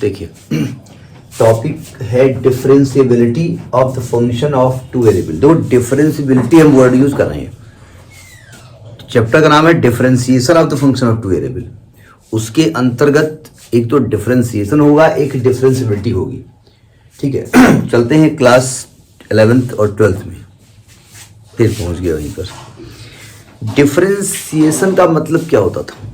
देखिए टॉपिक है differentiability of the function of two variable. दो डिफरेंशिएबिलिटी हम वर्ड यूज कर रहे हैं। चैप्टर का नाम है differentiation of the function of two variable. उसके अंतर्गत एक तो डिफरेंशिएशन होगा, एक डिफरेंशिएबिलिटी होगी। ठीक है चलते हैं क्लास 11th और 12th में, फिर पहुंच गया वहीं पर। डिफरेंशिएशन का मतलब क्या होता था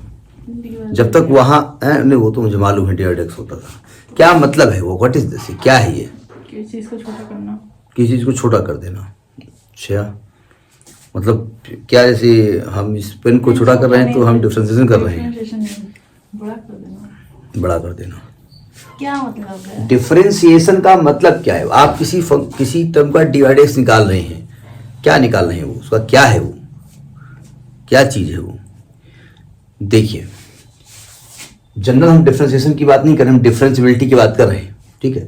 जब तक वहां नहीं, वो तो मुझे मालूम है डिवाइड होता था। क्या मतलब है वो, व्हाट इज दिस, क्या है ये? किसी चीज को छोटा करना, किसी चीज को छोटा कर देना। अच्छा मतलब क्या, जैसे हम इस पेन को छोटा कर रहे हैं तो हम डिफरेंशिएशन कर रहे हैं। बड़ा कर देना, बड़ा कर देना क्या मतलब है? डिफरेंशिएशन का मतलब क्या है? आप किसी टर्म का डिवाइड एक्स निकाल रहे हैं, क्या निकाल रहे हैं वो, उसका क्या है, वो क्या चीज है वो? देखिए जनरल हम डिफरेंशिएशन की बात नहीं कर रहे, हम डिफरेंशिएबिलिटी की बात कर रहे हैं। ठीक है,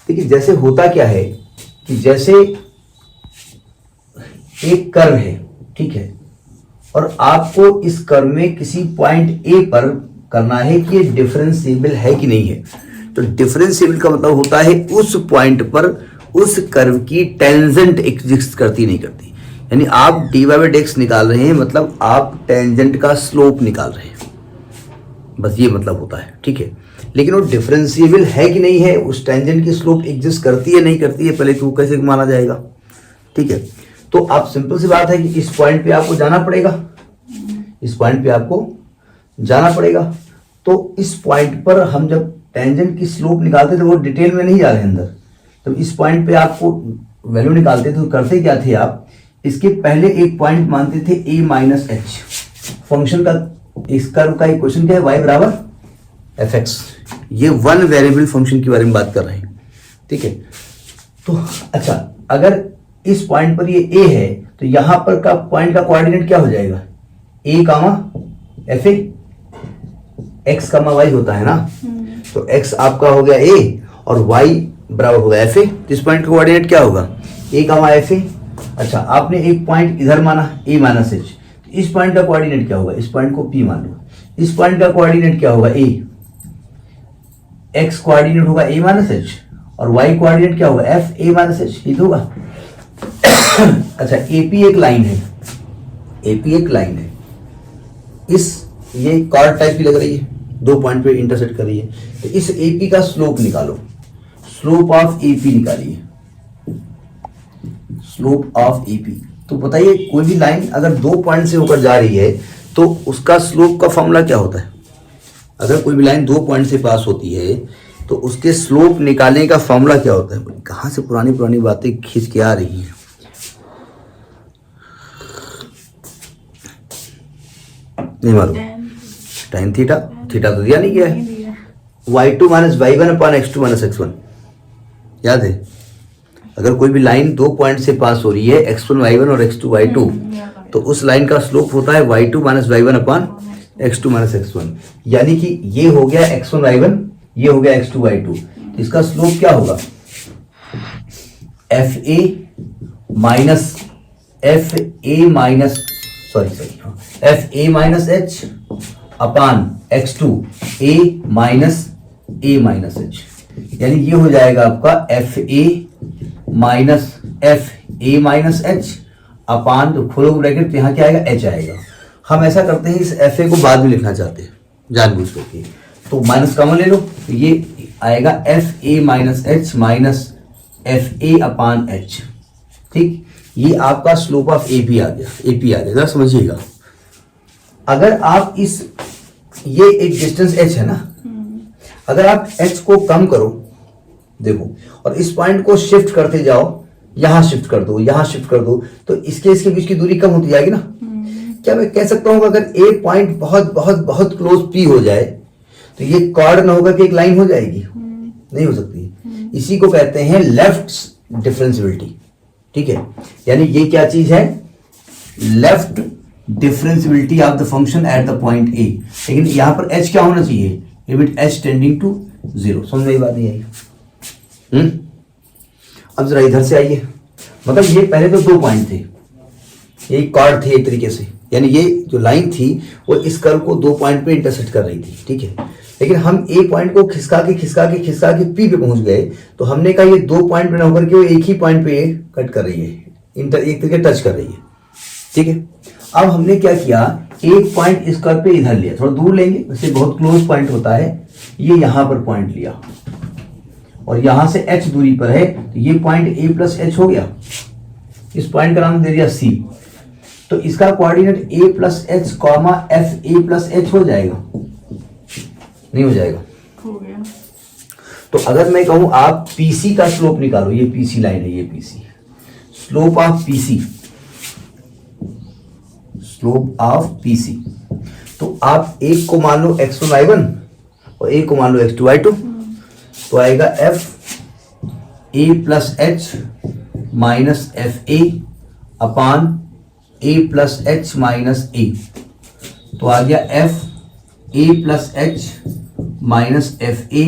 देखिए जैसे होता क्या है कि जैसे एक कर्व है, ठीक है, और आपको इस कर्व में किसी पॉइंट ए पर करना है कि ये डिफरेंशिएबल है कि नहीं है। तो डिफरेंशिएबल का मतलब होता है उस पॉइंट पर उस कर्व की टेंजेंट एग्जिस्ट करती नहीं करती। यानी आप dy बाई dx निकाल रहे हैं, मतलब आप टेंजेंट का स्लोप निकाल रहे हैं, बस ये मतलब होता है। ठीक है, लेकिन वो डिफरेंशिएबल है कि नहीं है, उस टेंजेंट की स्लोप एग्जिस्ट करती है नहीं करती है, पहले तो वो कैसे माना जाएगा? ठीक है, तो आप सिंपल सी बात है कि इस पॉइंट पे आपको जाना पड़ेगा, इस पॉइंट पे आपको जाना पड़ेगा। तो इस पॉइंट पर हम जब टेंजेंट की स्लोप निकालते थे, वो डिटेल में नहीं जा रहे अंदर, तो इस पॉइंट पे आपको वैल्यू निकालते थे तो करते क्या थे आप, इसके पहले एक पॉइंट मानते थे a माइनस एच। फंक्शन का इस कर्व का इक्वेशन क्या है, y बराबर एफ एक्स। ये वन वेरिएबल फंक्शन के बारे में बात कर रहे हैं। ठीक है, तो अच्छा अगर इस पॉइंट पर ये a है तो यहां पर का पॉइंट का कोऑर्डिनेट क्या हो जाएगा, a comma f a, x comma y होता है ना। तो x आपका हो गया a और y बराबर होगा एफ ए। इस पॉइंट का कोऑर्डिनेट क्या होगा, a कामा एफ ए। अच्छा आपने एक पॉइंट इधर माना a माइनस एच, इस पॉइंट का कोऑर्डिनेट क्या होगा, इस पॉइंट को p मान लो, इस पॉइंट का कोऑर्डिनेट क्या होगा a, x कोऑर्डिनेट होगा a माइनस एच और y कोऑर्डिनेट क्या होगा f a माइनस एच, ये तो होगा। अच्छा AP एक लाइन है, AP एक लाइन है, इस ये कॉर्ड टाइप की लग रही है, दो पॉइंट पे इंटरसेक्ट कर रही है। तो इस AP का स्लोप निकालो, स्लोप ऑफ AP निकालिए, स्लोप ऑफ AP। तो बताइए कोई भी लाइन अगर दो पॉइंट से होकर जा रही है तो उसका स्लोप का फॉर्मूला क्या होता है? अगर कोई भी लाइन दो पॉइंट से पास होती है तो उसके स्लोप निकालने का फॉर्मूला क्या होता है? कहां से पुरानी पुरानी बातें खींच के आ रही हैं। नहीं मालूम, tan थीटा, थीटा तो दिया नहीं गया है, y2 minus y1 upon x2 minus x1, याद है? अगर कोई भी लाइन दो पॉइंट से पास हो रही है x1 y1 और x2 y2, तो उस लाइन का स्लोप होता है y2 minus y1 upon x2 minus x1। यानी कि ये हो गया x1 y1, ये हो गया x2 y2, तो इसका स्लोप क्या होगा, fa minus fa minus fa minus h upon x2 a minus h। यानी ये हो जाएगा आपका fa minus fa minus h अपान, तो खोलो ब्रैकेट, यहाँ क्या आएगा, h आएगा। हम ऐसा करते हैं, इस fa को बाद में लिखना चाहते हैं जानबूझ करके, तो माइनस कॉमन ले लो, तो ये आएगा fa minus h minus fa अपान h। ठीक, ये आपका स्लोप ऑफ AP आ गया, जरा समझिएगा। अगर आप इस, ये एक डिस्टेंस h है ना, अगर आप h को कम करो, देखो, और इस पॉइंट को शिफ्ट करते जाओ, यहां शिफ्ट कर दो, यहां शिफ्ट कर दो, तो इसके बीच की दूरी कम होती जाएगी ना। क्या मैं कह सकता हूं अगर ए पॉइंट बहुत बहुत बहुत क्लोज P हो जाए तो ये कॉर्ड ना होगा कि एक लाइन हो जाएगी, नहीं हो सकती। इसी को कहते हैं लेफ्ट डिफरेंशिएबिलिटी। ठीक है, यानी ये क्या चीज है, left differentiability of the function at the point ए। लेकिन यहां पर h क्या होना चाहिए, लिमिट h टेंडिंग टू 0। समझ में बात नहीं आई? अब जरा इधर से आइए, मतलब ये पहले तो दो पॉइंट थे, ये कॉर्ड थे एक तरीके से, यानी ये जो लाइन थी वो इस कर्व को दो पॉइंट पे इंटरसेक्ट कर रही थी। ठीक है, लेकिन हम ए पॉइंट को खिसका के पी पे पहुंच गए, तो हमने कहा ये दो पॉइंट पे ना होकर के वो एक ही पॉइंट पे कट कर रही है, एक तरीके टच कर रही है, ठीक है। अब हमने क्या किया, एक पॉइंट इस कर्व पे इधर लिया, थोड़ा दूर लेंगे, वैसे बहुत क्लोज पॉइंट होता है, ये यहां पर पॉइंट लिया और यहां से h दूरी पर है, तो ये पॉइंट a प्लस एच हो गया, इस पॉइंट का नाम दे दिया c, तो इसका coordinate a plus H comma F A plus H हो जाएगा, नहीं हो जाएगा, हो गया। तो अगर मैं कहूं आप पीसी का स्लोप निकालो, ये पीसी लाइन है, ये PC, slope of PC, slope of PC, तो आप एक को मान लो x1 y1 और एक को मान लो x2 y2, तो आएगा F A plus H minus F A upon A plus H minus A, तो आ गया F A plus H minus F A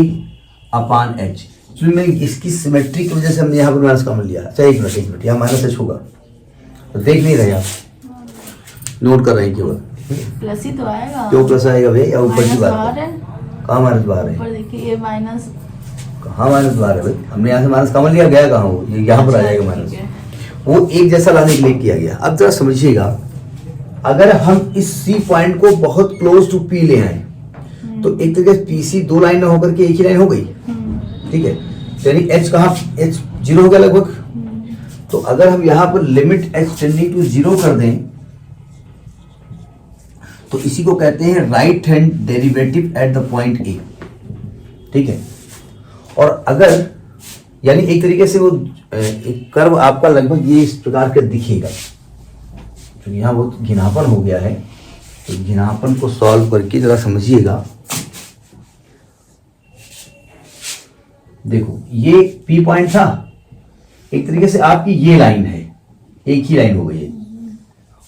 upon H. चलिए मैं इसकी सिमेट्री की वजह से हमने यहाँ पर माइनस कॉमन लिया। अच्छा एक मिनट यहाँ माइनस एच होगा, तो देख नहीं रहे आप, नोट कर रहे हैं केवल, प्लस ही तो आएगा। क्यों प्लस आएगा भैया, या ऊपर की बात बाहर है, कहाँ माइनस बाहर है, ऊपर देखिए ये माइनस, कहाँ माइनस बाहर है भाई, हमने यहाँ से माइनस कॉमन लिया, गया कहाँ वो, ये यहाँ पर आ जाएगा माइनस, ठीक है। वो एक जैसा लाने के लिए किया गया। अब जरा समझिएगा, अगर हम इस सी पॉइंट को बहुत क्लोज टू पी ले आए, तो एक तरीके से पीसी दो लाइन में होकर के एक ही लाइन हो गई, ठीक है, यानी एच कहाँ, एच जीरो हो गया लगभग। तो अगर हम यहाँ पर limit h tending to zero कर दें, तो इसी को कहते हैं right hand derivative at the point a, ठीक है। और अगर यानी एक तरीके से वो एक कर्व आपका लगभग ये इस प्रकार का दिखेगा, तो यहाँ बहुत घिनापन हो गया है, तो घिनापन को सॉल्व करके जरा समझिएगा। देखो ये पी पॉइंट था, एक तरीके से आपकी ये लाइन है, एक ही लाइन हो गई है,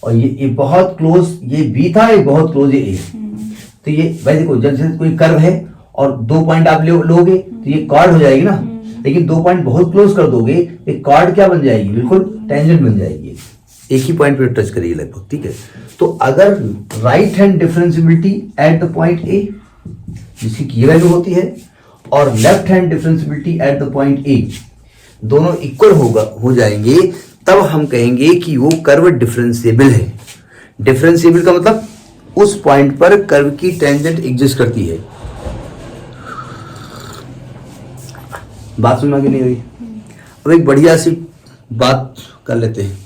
और ये बहुत क्लोज ये बी था, ये बहुत क्लोज ये ए, तो ये भाई देखो जैसे कोई कर्व है और दो पॉइंट आप लोगे तो ये कॉर्ड हो जाएगी ना, लेकिन दो पॉइंट बहुत क्लोज कर दोगे, ये कॉर्ड क्या बन जाएगी, बिल्कुल टेंजेंट बन जाएगी, एक ही पॉइंट पे टच करेगी लगभग, ठीक है। तो अगर right hand differentiability eight the point ए, जिसकी की वैल्यू होती है, और left hand differentiability eight the point ए, दोनों इक्वल हो जाएंगे, तब हम कहेंगे कि वो कर्व डिफरेंशिएबल है। डिफरेंशिएबल का मतलब उस पॉइंट पर कर्व की टेंजेंट एग्जिस्ट करती है। बात समझ में नहीं हुई? अब एक बढ़िया सी बात कर लेते हैं,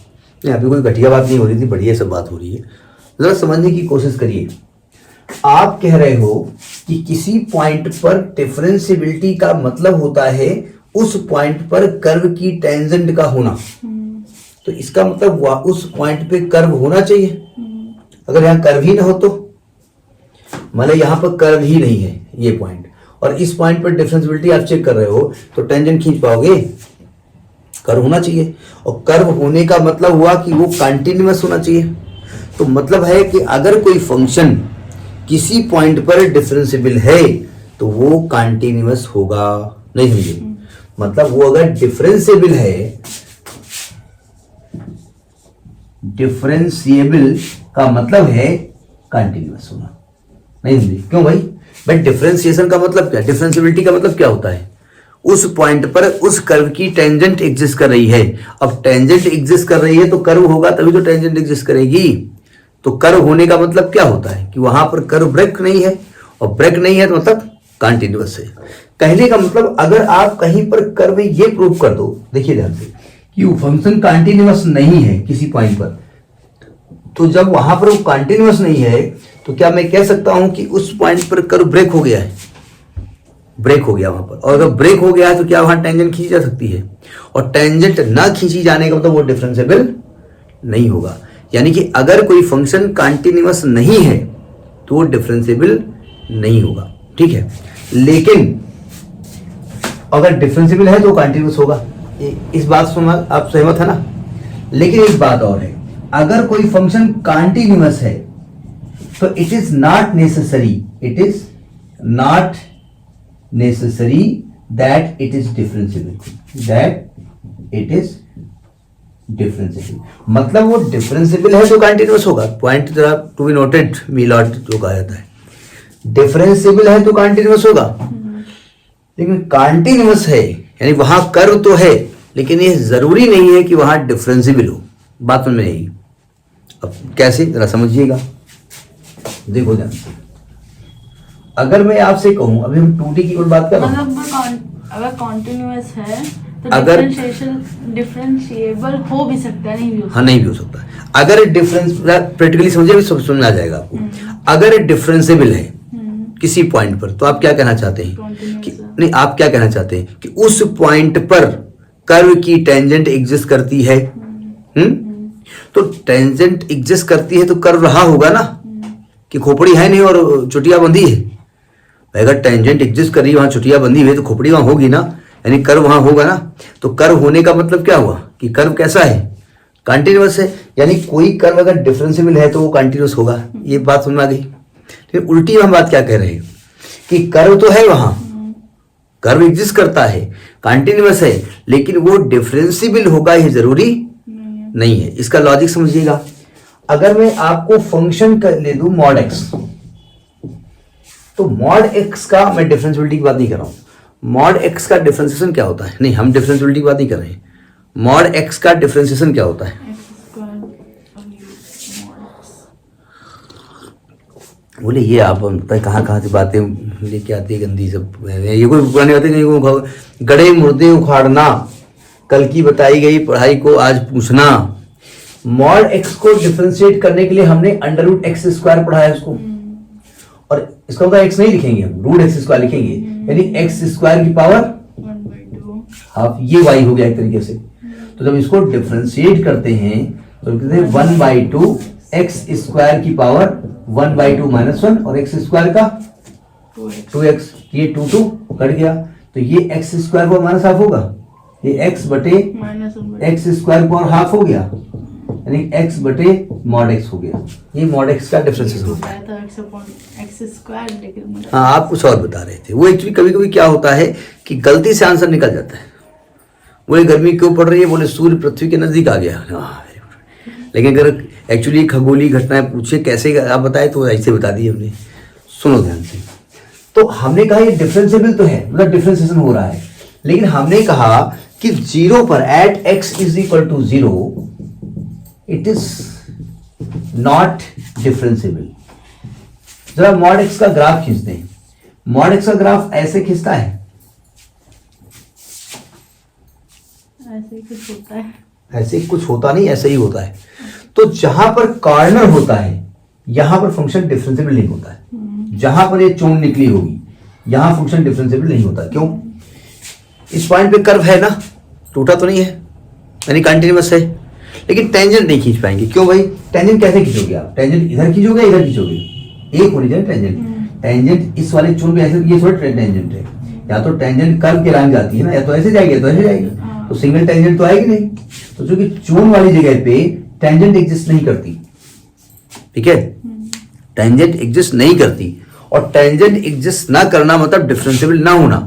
यहाँ पे कोई घटिया बात नहीं हो रही थी, बढ़िया सब बात हो रही है, जरा समझने की कोशिश करिए। आप कह रहे हो कि किसी पॉइंट पर डिफरेंशिएबिलिटी का मतलब होता है उस पॉइंट पर कर्व की टेंजेंट का होना, तो इसका मतलब उस पॉइंट पे कर्व होना चाहिए। अगर यहाँ कर्व ही ना हो तो, मतलब यहाँ पर कर्व ही नहीं है ये पॉइंट, और इस पॉइंट पर डिफरेंशिएबिलिटी आप चेक कर रहे हो, तो टेंजेंट खींच पाओगे, कर्व होना चाहिए, और कर्व होने का मतलब हुआ कि वो कंटिन्यूअस होना चाहिए। तो मतलब है कि अगर कोई फंक्शन किसी पॉइंट पर डिफरेंशिएबल है तो वो कंटिन्यूअस होगा, नहीं समझे, मतलब वो अगर डिफरेंशिएबल है, डिफरेंशिएबल का मतलब है कंटिन्यूअस होना, नहीं समझे, क्यों भाई? बट डिफरेंशिएशन का मतलब क्या, डिफरेंशिएबिलिटी का मतलब क्या होता है? उस पॉइंट पर उस कर्व की टेंजेंट एग्जिस्ट कर रही है। अब टेंजेंट एग्जिस्ट कर रही है तो कर्व होगा, तभी तो टेंजेंट एग्जिस्ट करेगी। तो कर्व होने का मतलब क्या होता है कि वहां पर कर्व ब्रेक नहीं है, और ब्रेक नहीं है तो मतलब कंटिन्यूअस है। कहने का मतलब अगर आप कहीं पर कर्व ये प्रूव कर दो, देखिए ध्यान से, कि वो फंक्शन कंटिन्यूअस नहीं है किसी पॉइंट पर, तो जब वहां पर वो कंटिन्यूअस नहीं है तो क्या मैं कह सकता हूं कि उस पॉइंट पर कर्व ब्रेक हो गया है, ब्रेक हो गया वहां पर। और अगर ब्रेक हो गया है तो क्या वहां टेंजेंट खींची जा सकती है, और टेंजेंट ना खींची जाने का मतलब वो डिफरेंशिएबल नहीं होगा। यानी कि अगर कोई फंक्शन कंटिन्यूअस नहीं है तो वो डिफरेंशिएबल नहीं होगा, ठीक है। लेकिन अगर डिफरेंशिएबल है तो कंटिन्यूअस होगा, इस बात से आप सहमत है ना? लेकिन एक बात और है, अगर कोई फंक्शन कंटिन्यूअस है तो it is not necessary that it is differentiable, मतलब वो डिफरेंशिएबल है तो कंटिन्यूअस होगा। पॉइंट जरा टू बी नोटेड, मीलॉट जो कहा जाता है, डिफरेंशिएबल है तो कंटीन्यूअस होगा, लेकिन कंटीन्यूअस है यानी वहां कर्व तो है, लेकिन ये जरूरी नहीं है कि वहां डिफरेंशिएबल हो। बात समझ में नहीं। अब कैसे, जरा समझिएगा, देखो ध्यान से। अगर मैं आपसे कहूं, अभी हम 2D की ओर बात कर रहे हैं, मतलब अगर कॉन्टिन्यूअस है तो अगर डिफरेंशिएबल हो भी सकता है, नहीं भी हो सकता। हाँ, नहीं भी हो सकता। अगर डिफरेंस प्रैक्टिकली समझिए, सब समझ में आ जाएगा आपको। अगर डिफरेंशिएबल है किसी पॉइंट पर, तो आप क्या कहना चाहते हैं कि नहीं, आप क्या कहना चाहते हैं कि उस पॉइंट पर कर्व की टेंजेंट एग्जिस्ट करती है। तो टेंजेंट एग्जिस्ट करती है तो कर्व रहा होगा ना, कि खोपड़ी है नहीं और चुटिया बंधी है। अगर टेंजेंट एग्जिस्ट कर रही है, वहां चुटिया बंधी हुई है, तो खोपड़ी वहां होगी ना, यानी कर्व वहां होगा ना। तो कर्व होने का मतलब क्या हुआ कि कर्व कैसा है, कंटीन्यूअस है। यानी कोई कर्व अगर डिफरेंशिएबल है तो वो कंटीन्यूअस होगा। ये बात समझ में आ गई। लेकिन उल्टी हम बात क्या कह रहे हैं कि कर्व तो है वहां, कर्व एग्जिस्ट करता है, कंटीन्यूअस है, लेकिन वो डिफरेंशिएबल होगा ये जरूरी नहीं है। इसका लॉजिक समझिएगा। अगर मैं आपको फंक्शन ले दूं मॉड एक्स, तो मॉड एक्स का, मैं डिफरेंशिएबिलिटी की बात नहीं कर रहा हूं। मॉड एक्स का डिफरेंशिएशन क्या होता है, नहीं, हम डिफरेंशिएबिलिटी की बात नहीं कर रहे हैं। मॉड एक्स का डिफरेंशिएशन क्या होता है, बोले ये आप कहाँ कहाँ से बातें लेके आती है गंदी सब। ये कोई पुरानी बातें नहीं, गड़े मुर्दे उखाड़ना, कल की बताई गई पढ़ाई को आज पूछना। मॉड एक्स को डिफरेंशिएट करने के लिए हमने अंडर रूट एक्स स्क्वायर पढ़ा है उसको, और इसका मतलब एक्स नहीं लिखेंगे हम, रूट एक्स स्क्वायर लिखेंगे, यानी एक्स स्क्वायर की पावर 1/2 ये वाई हो गया एक तरीके से। तो जब इसको डिफरेंशिएट करते हैं तो कहते हैं 1/2 एक्स स्क्वायर की पावर 1/2 -1 और एक्स स्क्वायर का 2x, ये 2 कट गया, तो ये एक्स स्क्वायर को माइनस हाफ होगा, ये एक्स बटे एक्स स्क्वायर पावर हाफ हो गया, यानी x बटे मॉड x हो गया। ये मॉड x का डिफरेंशिएशन होता है। हाँ, आप कुछ और बता रहे थे। वो एक्चुअली कभी कभी क्या होता है कि गलती से आंसर निकल जाता है। बोले गर्मी क्यों पड़ रही है, बोले सूर्य पृथ्वी के नजदीक आ गया। लेकिन अगर एक्चुअली खगोलीय घटनाएं पूछे कैसे आप बताए, तो ऐसे बता दिए हमने। सुनो ध्यान से। तो हमने कहा ये डिफरेंशिएबल तो है, मतलब डिफरेंशिएशन हो रहा है, लेकिन हमने कहा कि 0 पर at x = 0 it is not differentiable. जरा मॉड एक्स का ग्राफ खींचते हैं। मॉड एक्स का ग्राफ ऐसे खींचता है, ऐसे कुछ होता है, ऐसे कुछ होता नहीं, ऐसे ही होता है। तो जहां पर कॉर्नर होता है यहां पर फंक्शन डिफरेंशिएबल नहीं होता है। जहां पर ये चोंच निकली होगी यहां फंक्शन डिफरेंशिएबल नहीं होता। क्यों? इस पॉइंट पे कर्व है ना, टूटा तो नहीं है, यानी कंटीन्यूअस है, लेकिन टेंजेंट नहीं खींच पाएंगे। क्यों भाई? टेंजेंट कैसे खींचोगे आप? टेंजेंट इधर खींचोगे, इधर खींचोगे, एक होनी चाहिए टेंजेंट। टेंजेंट इस वाले चोन पे ऐसे, ये थोड़ा टेंजेंट है, या तो टेंजेंट कर्व के लाइन जाती है ना, या तो ऐसे जाएगी या तो ऐसे जाएगी, तो सिंगल टेंजेंट तो आएगी नहीं। तो चूंकि चोन वाली जगह पे टेंजेंट एग्जिस्ट नहीं करती, ठीक है, टेंजेंट एग्जिस्ट नहीं करती, और टेंजेंट एग्जिस्ट ना करना मतलब डिफरेंशिएबल ना होना।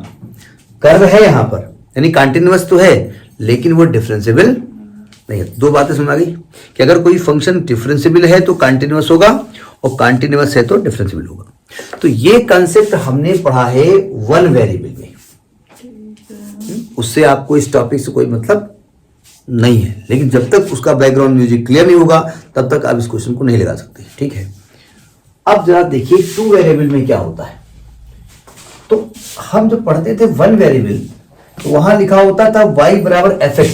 कर्व है यहां पर, यानी कंटीन्यूअस तो है, लेकिन वो डिफरेंशिएबल नहीं है। दो बातें समझ आ गई कि अगर कोई फंक्शन डिफरेंशिएबल है तो कंटीन्यूअस होगा, और कंटीन्यूअस है तो डिफरेंशिएबल होगा। तो ये कंसेप्ट हमने पढ़ा है वन वेरिएबल में। उससे आपको इस टॉपिक से कोई मतलब नहीं है, लेकिन जब तक उसका बैकग्राउंड म्यूजिक क्लियर नहीं होगा तब तक आप इस क्वेश्चन को नहीं लगा सकते, ठीक है। अब जरा देखिए टू वेरिएबल में क्या होता है। तो हम जब पढ़ते थे वन वेरिएबल तो वहां लिखा होता था y बराबर fx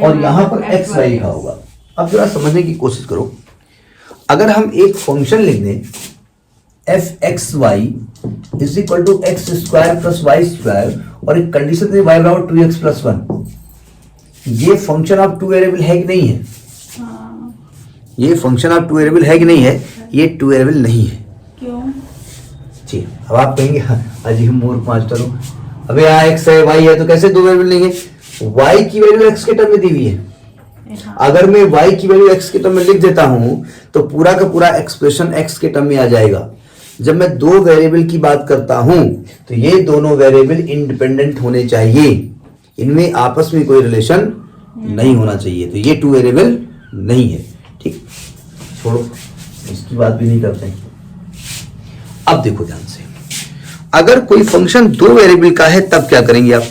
और यहां पर x y लिखा होगा। अब जरा समझने की कोशिश करो, अगर हम एक फंक्शन लिख दें f(x(y) = x² + y² और एक कंडीशन दे y बराबर 2x + 1, ये फंक्शन ऑफ टू वेरिएबल है कि नहीं है? ये फंक्शन ऑफ टू वेरिएबल है कि नहीं है? ये टू वेरिएबल नहीं है। क्यों? जी, अब आप कहेंगे अजी मूर्ख मास्टर हो, अबे यहाँ x है y है तो कैसे दो वेरिएबल नहीं है? y की वैल्यू x के टर्म में दी हुई है। अगर मैं y की वैल्यू x के टर्म में लिख देता हूं तो पूरा का पूरा एक्सप्रेशन x के टर्म में आ जाएगा। जब मैं दो वेरिएबल की बात करता हूं तो ये दोनों वेरिएबल इंडिपेंडेंट होने चाहिए, इनमें आपस में कोई रिलेशन नहीं होना चाहिए, तो ये टू वेरिएबल नहीं है, ठीक। छोड़ो, इसकी बात भी नहीं करते। अब देखो ध्यान से, अगर कोई फंक्शन दो वेरिएबल का है तब क्या करेंगे आप?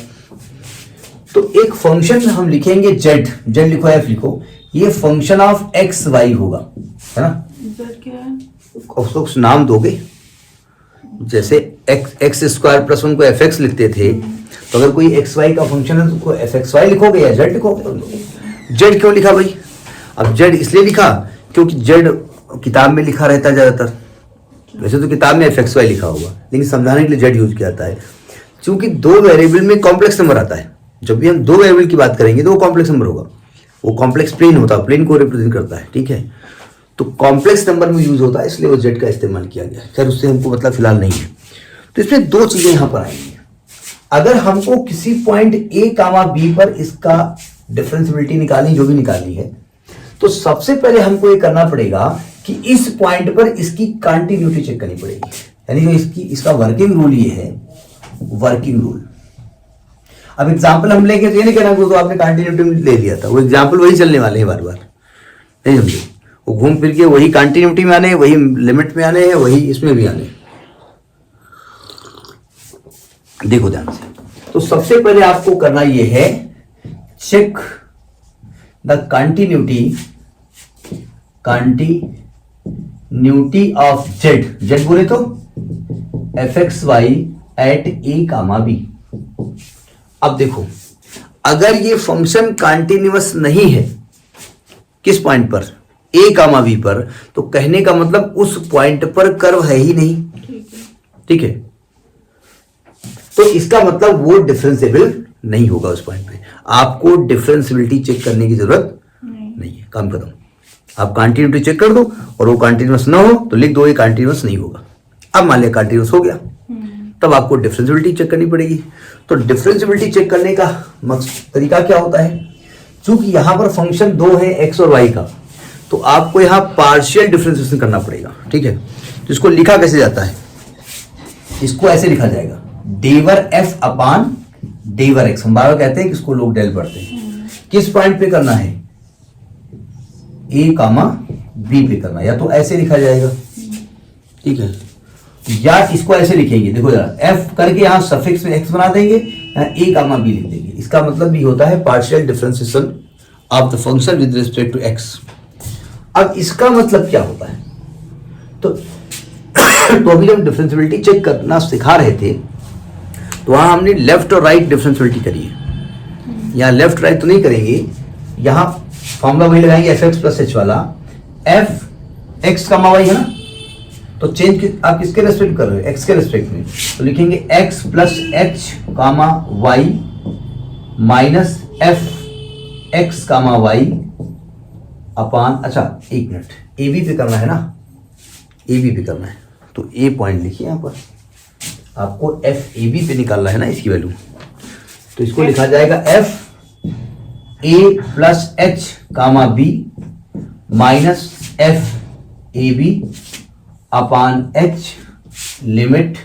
तो एक फंक्शन में हम लिखेंगे जेड, जेड लिखो, एफ लिखो, ये फंक्शन ऑफ एक्स वाई होगा, है ना? क्या है? उसको कुछ नाम दोगे, जैसे एक्स स्क्वायर प्लस वन को एफ एक्स लिखते थे, तो अगर कोई एक्स वाई का फंक्शन है तो एफ एक्स वाई लिखोगे या जेड लिखोगे। जेड क्यों लिखा भाई? अब जेड इसलिए लिखा क्योंकि जेड किताब में लिखा रहता है ज्यादातर, वैसे तो किताब में एफ एक्स वाई लिखा होगा, लेकिन समझाने के लिए जेड यूज किया जाता है, क्योंकि दो वेरिएबल में कॉम्प्लेक्स नंबर आता है। जब भी हम दो वेरिएबल की बात करेंगे तो वो कॉम्प्लेक्स नंबर होगा, वो कॉम्प्लेक्स प्लेन होता है, प्लेन को रिप्रेजेंट करता है, ठीक है? तो कॉम्प्लेक्स नंबर में यूज होता है, इसलिए वो जेड का इस्तेमाल किया गया है। खैर उससे हमको मतलब फिलहाल नहीं है। तो इसमें दो चीजें यहां पर आएंगी। अगर हमको किसी पॉइंट ए कामा बी पर इसका डिफरेंशियबिलिटी निकालनी, जो भी निकालनी है, तो सबसे पहले हमको ये करना पड़ेगा कि इस पॉइंट पर इसकी कंटिन्यूटी चेक करनी पड़ेगी। यानी जो इसका वर्किंग रूल ये है, वर्किंग रूल। अब एग्जाम्पल हम लेंगे तो ये नहीं कहना तो आपने कंटिन्यूटी ले लिया था, वो एग्जाम्पल वही चलने वाले हैं बार बार, नहीं समझे? वो घूम फिर के वही कंटिन्यूटी में आने, वही लिमिट में आने हैं, वही इसमें भी आने। देखो ध्यान से, तो सबसे पहले आपको करना यह है, check the continuity of z, z बोले तो f x Y at a comma b. अब देखो, अगर ये फंक्शन कंटिन्यूअस नहीं है किस पॉइंट पर, ए कामा बी पर, तो कहने का मतलब उस पॉइंट पर कर्व है ही नहीं, ठीक है? तो इसका मतलब वो डिफरेंशिएबल नहीं होगा उस पॉइंट पे। आपको डिफरेंशियबिलिटी चेक करने की जरूरत नहीं है, काम खत्म। आप कंटिन्यूटी चेक कर दो और वो कंटिन्यूअस ना हो तो लिख दो ये कंटिन्यूअस नहीं होगा। अब मान लिया कंटिन्यूअस हो गया, तब आपको डिफरेंशियबिलिटी चेक करनी पड़ेगी। तो डिफरेंशियबिलिटी चेक करने का तरीका क्या होता है? चूंकि यहां पर फंक्शन दो है एक्स और वाई का, तो आपको यहां पार्शियल डिफरेंशिएशन करना पड़ेगा, ठीक है? तो इसको लिखा कैसे जाता है? इसको ऐसे लिखा जाएगा, डेवर एफ अपान डेवर एक्स। हम बार बार कहते हैं कि इसको लोग डेल पढ़ते हैं। किस पॉइंट पे करना है? ए कामा बी पे करना, या तो ऐसे लिखा जाएगा, ठीक है, या इसको ऐसे लिखेंगे। देखो जरा, एफ करके यहां सफिक्स में एक्स बना देंगे, यहां ए कामा बी लिख देंगे। इसका मतलब भी होता है partial differentiation of the function with respect to x. अब इसका मतलब क्या होता है? तो अभी जब डिफरेंशियबिलिटी चेक करना सिखा रहे थे तो वहां हमने लेफ्ट और राइट डिफरेंशियबिलिटी करी है। यहाँ लेफ्ट राइट तो नहीं करेंगे, यहाँ फॉर्मूला वही लगाएंगे एफ एक्स प्लस एच वाला, एफ एक्स कामा वाई है ना, तो चेंज आप किसके रेस्पेक्ट कर रहे हो? एक्स के रेस्पेक्ट में, तो लिखेंगे x plus h comma y minus f x comma y अपान, अच्छा एक मिनट, ए बी पे करना है ना, ए बी पे करना है, तो ए पॉइंट लिखिए यहां पर, आपको एफ ए बी पे निकालना है ना इसकी वैल्यू, तो इसको लिखा जाएगा f A plus h comma b minus F A B upon h limit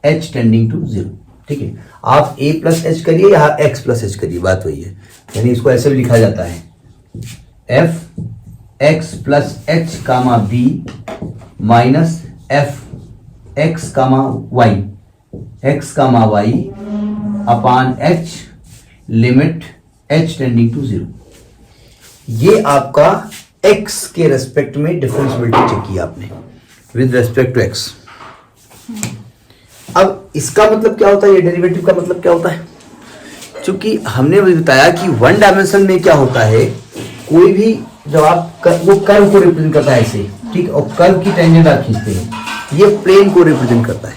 h tending to 0, ठीक है? आप ए प्लस एच करिए या एक्स प्लस एच करिए, बात वही है। यानी इसको ऐसे भी लिखा जाता है, f x plus h comma b minus f x comma y upon h limit h tending to 0। ये आपका एक्स के रेस्पेक्ट में डिफरेंशियबिलिटी चेक किया आपने विद रेस्पेक्ट टू एक्स। अब इसका मतलब क्या होता है? ये डेरिवेटिव का मतलब क्या होता है? क्योंकि हमने बताया कि वन डायमेंशन में क्या होता है, कोई भी जब आप वो कर्व को रिप्रेजेंट करता है ऐसे, ठीक, और कर्व की टेंजेंट आप खींचते हैं, ये प्लेन को रिप्रेजेंट करता है,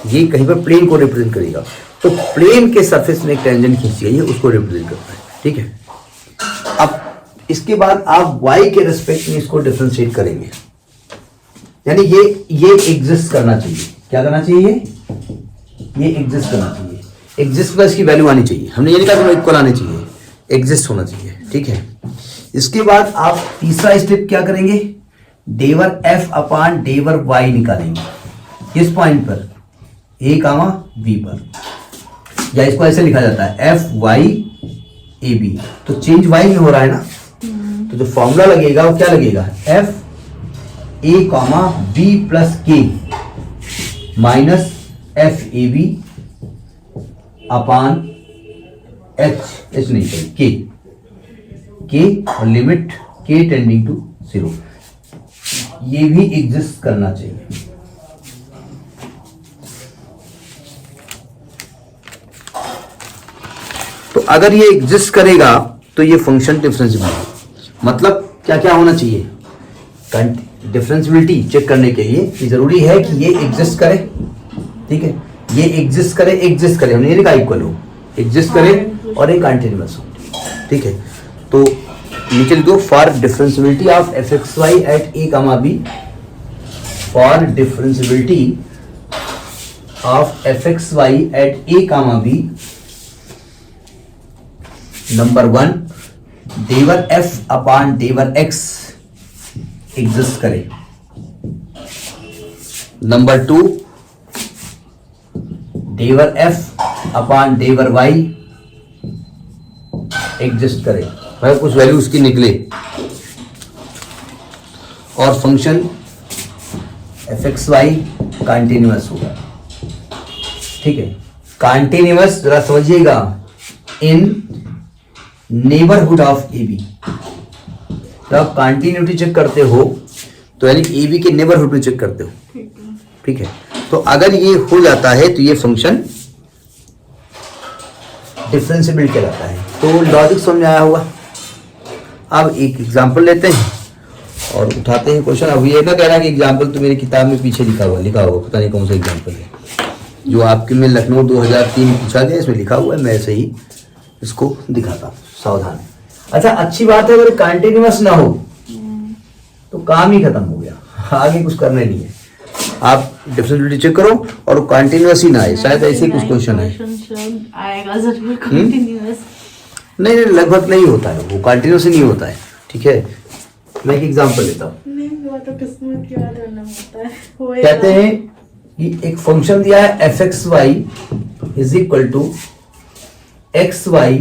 ये कहीं पर प्लेन को रिप्रेजेंट करेगा, तो प्लेन के सरफेस में एक टेंजेंट खींचिए, ये उसको रिप्रेजेंट करता है, ठीक है? अब इसके बाद आप y के रेस्पेक्ट में इसको डिफरेंशिएट करेंगे, यानी ये एग्जिस्ट करना चाहिए। क्या करना चाहिए? ये एग्जिस्ट करना चाहिए। एग्जिस्ट प्लस की वैल्यू आनी चाहिए। हमने ये नहीं कहा कि इक्वल आने चाहिए, एग्जिस्ट होना चाहिए, ठीक है? इसके बाद आप तीसरा स्टेप क्या करेंगे? डेवर एफ अपान डेवर वाई निकालेंगे। किस पॉइंट पर? ए कामा बी पर, या इसको ऐसे लिखा जाता है एफ वाई ए बी, तो चेंज वाई में हो रहा है ना, तो जो फॉर्मूला लगेगा वो क्या लगेगा? F A comma B plus K minus F A B upon H नहीं सही के और लिमिट के टेंडिंग टू 0, ये भी एग्जिस्ट करना चाहिए। तो अगर ये एग्जिस्ट करेगा तो ये फंक्शन डिफरेंशिएबल है। मतलब क्या क्या होना चाहिए? डिफरेंशिएबिलिटी चेक करने के लिए ये जरूरी है कि ये एग्जिस्ट करे, ठीक है, ये एग्जिस्ट करे हमने ये लिखा इक्वल हो, एग्जिस्ट करे और ये कंटिन्यूअस हो, ठीक है। तो नीचे लिख दो for differentiability of F x Y at A comma B, for differentiability of F x Y at A comma B, number 1 del F upon del X exist करे, number 2 del F upon del Y exist करे, भाई कुछ value उसकी निकले और function F x Y continuous होगा, ठीक है। कंटिन्यूअस जरा समझिएगा, in neighbourhood of A B, जब आप कंटिन्यूटी चेक करते हो तो यानी ए बी के नेबरहुड में चेक करते हो, ठीक है। तो अगर ये हो जाता है तो ये फंक्शन डिफरेंशिएबल कहलाता है। तो लॉजिक समझ आया होगा। अब एक एग्जांपल लेते हैं और उठाते हैं क्वेश्चन। अब ये ना कह रहा कि एग्जांपल तो मेरी किताब में पीछे लिखा हुआ पता नहीं कौन सा एग्जांपल है, जो आपके में लखनऊ 2003 पूछा गया, इसमें लिखा हुआ है, मैं ऐसे ही इसको दिखाता हूँ, सावधान। अच्छा, अच्छी बात है अगर कंटिन्यूअस ना हो तो काम ही खत्म हो गया, आगे कुछ करना नहीं है। आप डिफरेंशिएबिलिटी चेक करो और कंटिन्यूअस ही ना आए, शायद ऐसे कुछ क्वेश्चन है आएगा जरूर कंटिन्यूअस। नहीं लगभग नहीं होता है, वो कंटिन्यूअस नहीं होता है, ठीक है। मैं एक एग्जांपल लेता हूँ। कहते हैं कि एक फंक्शन दिया है f x y is equal to x y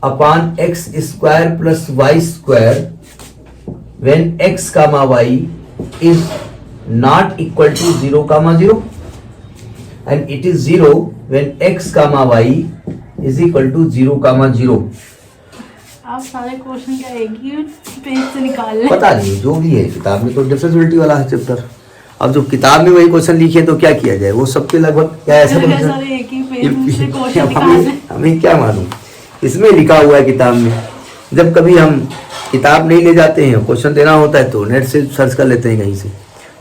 upon x square plus y square when x comma y is not equal to 0, 0 and it is 0 when x comma y is equal to 0, 0। आप सारे question क्या एक ही page से निकाल लें? पता नहीं, जो भी है किताब में तो डिफरेंशिएबिलिटी वाला है चैप्टर। अब जो किताब में वही क्वेश्चन लिखे तो क्या किया जाए, वो सबके लगभग क्या ऐसा सारे एक ही पेज से क्वेश्चन निकाल लें। हमें क्या मालूम, इसमें लिखा हुआ है किताब में। जब कभी हम किताब नहीं ले जाते हैं, क्वेश्चन देना होता है तो नेट से सर्च कर लेते हैं कहीं से,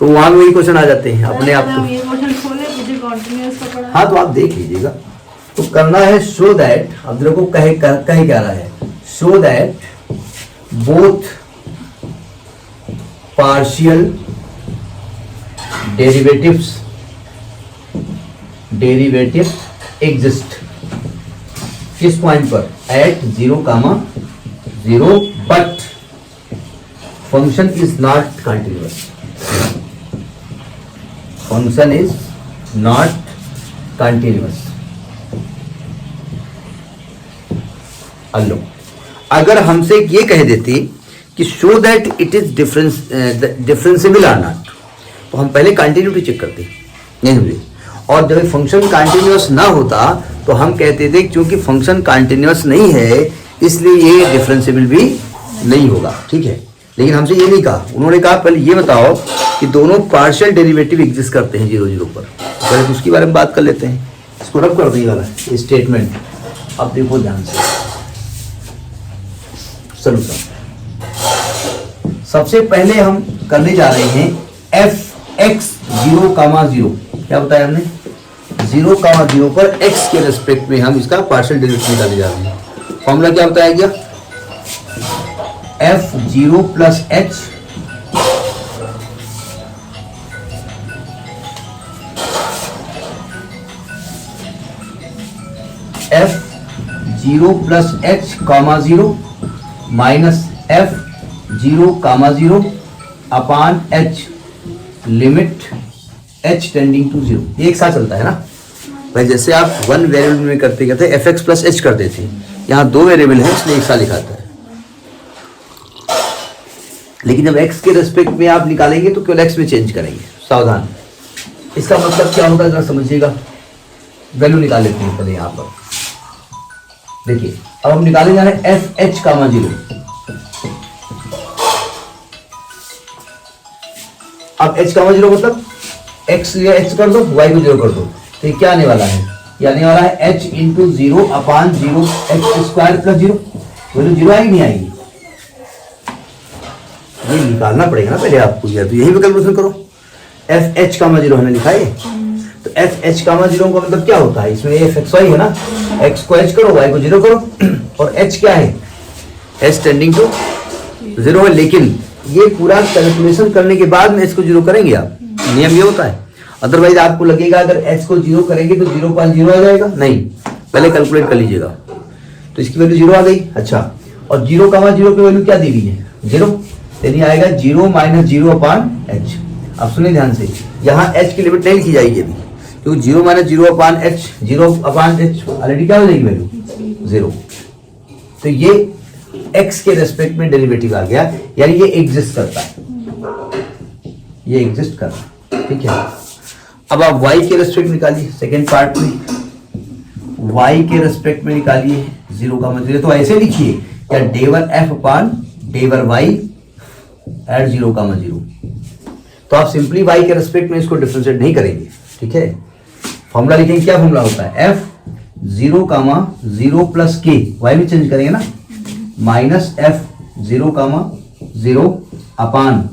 तो वहां में वही क्वेश्चन आ जाते हैं अपने आप को। ये क्वेश्चन खोले मुझे कंटीन्यूअस का पड़ा। हाँ तो आप देख लीजिएगा। तो करना है शो दैट, अब देखो कहे क्या रहा है, show that both partial derivatives exist. किस पॉइंट पर? At 0, 0 but function is not continuous. Function is not continuous. अगर हमसे ये कह देते कि show that it is differentiable और नॉट, तो हम पहले कंटिन्यूटी चेक करते, नहीं समझे। और जब फंक्शन कंटिन्यूअस ना होता तो हम कहते थे क्योंकि फंक्शन कंटिन्यूअस नहीं है इसलिए ये डिफरेंशिएबल भी नहीं होगा, ठीक है। लेकिन हमसे ये नहीं कहा, उन्होंने कहा पहले ये बताओ कि दोनों पार्शियल डेरिवेटिव एग्जिस्ट करते हैं 0, 0 पर, पहले तो उसके बारे में बात कर लेते हैं। इसको रब कर देगा स्टेटमेंट। अब देखो ध्यान से सॉल्यूशन। सबसे पहले हम करने जा रहे हैं एफ एक्स 0, 0। क्या बताया हमने? 0, 0 पर x के रेस्पेक्ट में हम इसका पार्शियल डेरिवेटिव निकालने जा रहे हैं। फॉर्मूला क्या बताया गया? f0 plus h f0 plus h, 0 minus f0, 0 upon h limit h tending to 0। ये एक साथ चलता है ना भाई, जैसे आप वन वेरिएबल में करते एफ एक्स प्लस एच करते थे, यहाँ 2 वेरिएबल है इसलिए एक साथ लिखाता है। लेकिन जब x के रेस्पेक्ट में आप निकालेंगे तो केवल x में चेंज करेंगे, सावधान। इसका मतलब क्या होगा जरा समझिएगा। वैल्यू निकाल लेते हैं पहले यहाँ पर। देखिए अब हम निकाले जा रहे हैं एफ एच कामा 0। अब h कामा 0 मतलब x लिया, x कर दो, y को 0 कर दो, तो ये क्या आने वाला है? ये आने वाला है h इंटू 0 अपान 0 x स्क्वायर प्लस 0। वैल्यू 0 आएगी नहीं आएगी? ये निकालना पड़ेगा ना पहले आपको यार, तो यही भी कैलकुलेशन करो। एफ एच कामा 0 हमने लिखा है, तो एफ एच कामा 0 का मतलब क्या होता है? इसमें एफ एक्स वाई है ना, x को h करो, y को 0 करो, और h क्या है? h टेंडिंग टू 0 है। लेकिन ये पूरा कैलकुलेशन करने के बाद में h को 0 करेंगे आप, नियम ये होता है। अदरवाइज आपको लगेगा अगर h को 0 करेंगे तो 0.0 आ जाएगा, नहीं, पहले कैलकुलेट कर लीजिएगा। तो इसकी वैल्यू 0 आ गई। अच्छा, और 0 कामा 0 की वैल्यू क्या दी गई है? 0, यानी आएगा 0 माइनस 0 अपान h। अब सुनिए ध्यान से, यहाँ h की लिमिट नहीं लिखी जाएगी अभी, क्योंकि 0 minus 0 upon h, 0 upon h already क्या हो जाएगी वैल्यू? 0। तो ये x के रेस्पेक्ट में डेरिवेटिव आ गया, यानी ये एग्जिस्ट करता है, ये एग्जिस्ट कर रहा है, ठीक है। अब आप y के रेस्पेक्ट निकालिए, सेकेंड पार्ट में y के रेस्पेक्ट में निकालिए 0 का मतलब, तो ऐसे लिखिए या डेवर f अपान डेवर y एट 0 का 0। तो आप सिंपली y के रेस्पेक्ट में इसको डिफरेंशिएट नहीं करेंगे, ठीक है। फॉर्मूला लिखेंगे, क्या फॉर्मूला होता है? f 0 कामा 0 प्लस k, y में चेंज करेंगे ना, minus f 0 comma 0 upon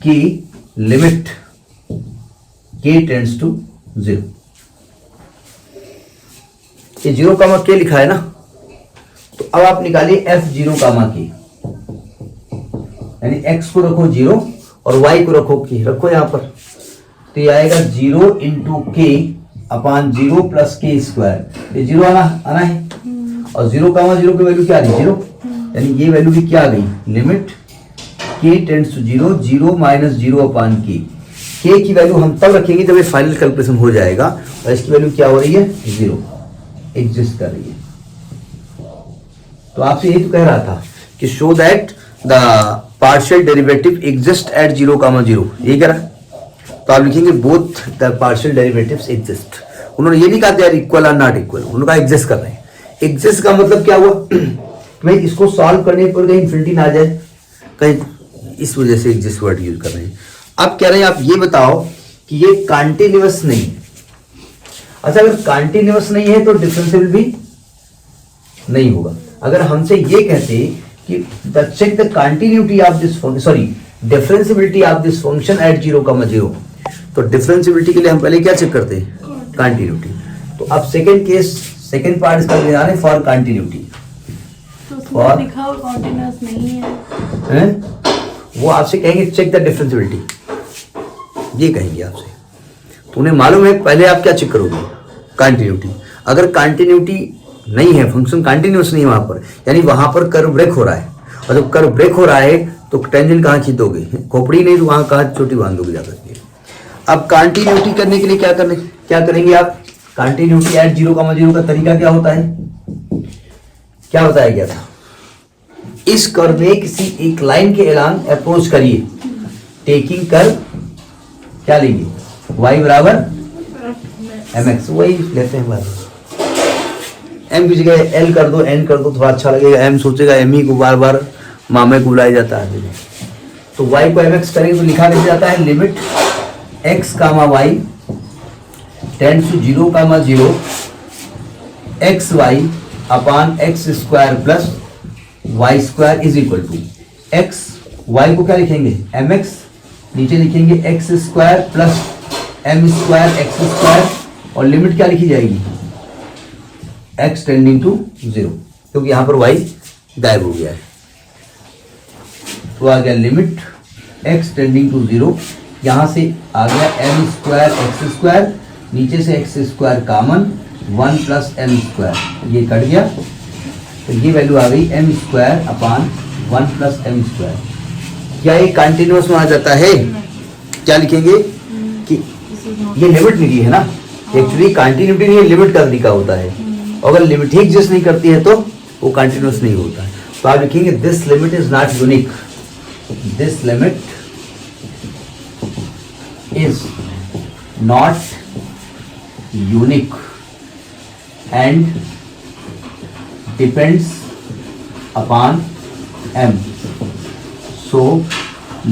k limit k tends to 0। ये 0 कामा k लिखा है ना, तो अब आप निकालिए f 0 कामा k, यानी x को रखो 0 और y को रखो k, रखो यहां पर, तो ये आएगा 0 इंटू k अपान 0 प्लस k स्क्वायर। ये 0 आना है, और 0 कामा 0 की वैल्यू क्या आ गई? 0, यानी ये वैल्यू भी क्या आ गई? Limit k tends to 0, 0 minus 0 upon k। k की वैल्यू हम तब रखेंगे जब ये फाइनल कैलकुलेशन हो जाएगा, और इसकी वैल्यू क्या हो रही है? 0, एग्जिस्ट कर रही है। तो आपसे यही तो कह रहा था कि show that the partial derivative exist at 0 कामा 0, यही कह रहा। तो आप लिखेंगे both the partial derivatives exist. उन्होंने ये नहीं कहा यार इक्वल और नॉट इक्वल, उन्होंने कहा एग्जिस्ट कर रहे हैं। एग्जिस्ट का मतलब क्या हुआ कि भाई इसको सॉल्व करने पर कहीं इन्फिनिटी ना आ जाए, कहीं, इस वजह से एग्जिस्ट वर्ड यूज कर रहे हैं। अब कह रहे हैं आप ये बताओ कि ये कॉन्टिन्यूअस नहीं। अच्छा, अगर कॉन्टिन्यूअस नहीं है तो डिफरेंशिएबल भी नहीं होगा। अगर हमसे ये कहते कि check the continuity of this function, sorry differentiability of this function at 0 कामा 0, तो डिफरेंशिएबिलिटी के लिए हम पहले क्या चेक करते हैं? कंटिन्यूटी। तो अब सेकंड केस, सेकंड पार्ट इसका ले रहे फॉर कंटिन्यूटी। तो उसमें लिखा हुआ कॉन्टिन्यूअस नहीं है, वो आपसे कहेंगे चेक द डिफरेंशिएबिलिटी, ये कहेंगे आपसे। तो उन्हें मालूम है पहले आप क्या चेक करोगे? कंटिन्यूटी। अगर कंटिन्यूटी नहीं है, फंक्शन कंटिन्यूअस नहीं है वहां पर, यानी वहां पर कर्व ब्रेक हो रहा है, और जब कर्व ब्रेक हो रहा है तो टेंजेंट कहाँ खींचोगे? खोपड़ी नहीं, तो वहां कहाँ चोटी बांध दोगे जाकर के। अब कंटिन्यूटी करने के लिए क्या करेंगे आप? कंटिन्यूटी एट 0 कामा 0 का तरीका क्या होता है? क्या बताया गया था? इस कर्व में किसी एक लाइन के एलान अप्रोच करिए, टेकिंग कर्व क्या लेंगे? y बराबर mx, वही लेते हैं बार। m की जगह l कर दो, n कर दो, थोड़ा अच्छा लगेगा। m सोचेगा m ही को बार बार मामे को बुलाया जाता है, तो y को mx करेंगे तो लिखा कैसे जाता है? Limit x comma y tends to 0 comma 0 x y upon x square plus y square is equal to x, y को क्या लिखेंगे? mx, नीचे लिखेंगे x square plus m square x square, और लिमिट क्या लिखी जाएगी? x टेंडिंग टू 0, क्योंकि यहां पर y गायब हो गया है, तो आ गया लिमिट x टेंडिंग टू 0, यहां से आ गया एम स्क्वायर एक्स स्क्वायर, नीचे से x square common, 1 plus m square, ये कट गया, तो ये वैल्यू आ गई m square upon 1 plus m square. क्या ये कंटिन्यूअस में आ जाता है? क्या लिखेंगे कि ये लिमिट मिली है ना, एक्चुअली कंटिन्यूटी नहीं, लिमिट का तरीका होता है। अगर लिमिट ही एग्जिस्ट नहीं करती है तो वो कंटिन्यूअस नहीं होता है। तो आप लिखेंगे this limit is not unique, this limit is not unique and depends upon m. So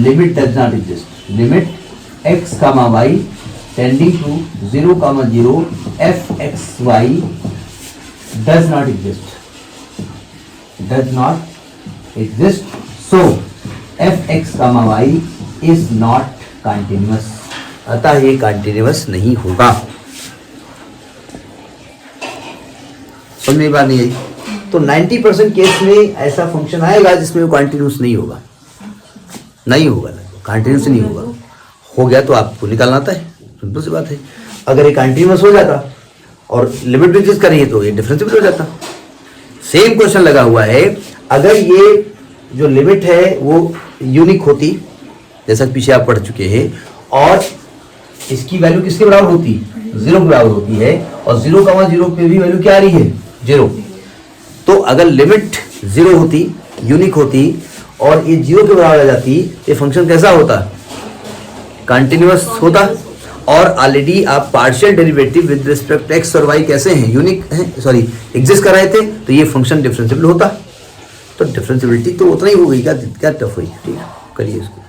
limit does not exist. Limit x comma y tending to 0 comma 0 f x y does not exist. Does not exist. So f x comma y is not continuous. अतः ये continuous नहीं होगा. समझ में बात नहीं आई? तो 90% case में ऐसा फंक्शन आएगा जिसमें वो कंटिन्यूस नहीं होगा, नहीं होगा, कंटिन्यूस नहीं होगा. हो गया तो आपको निकालना आता है, सिंपल सी बात है. अगर ये कंटिन्यूस हो जाता और लिमिट भी एग्जिस्ट करेंगे तो ये डिफरेंशिएबल हो जाता. सेम क्वेश्चन लगा हुआ है, अगर ये जो लिमिट है वो यूनिक होती, जैसा पीछे आप पढ़ चुके हैं, और इसकी वैल्यू किसके बराबर होती, 0 के बराबर होती है, और 0 कमा 0 पे भी वैल्यू क्या आ रही है, 0. तो अगर लिमिट 0 होती, यूनिक होती, और ये 0 के बराबर आ जाती, ये फंक्शन कैसा होता, कंटिन्यूअस होता. और ऑलरेडी आप partial derivative with respect x और वाई कैसे हैं, यूनिक हैं, सॉरी एग्जिस्ट कर रहे थे, तो ये फंक्शन डिफरेंशिएबल होता. तो डिफरेंशिएबिलिटी तो उतना ही हो गई, क्या टफ हुई. ठीक है, करिए इसको.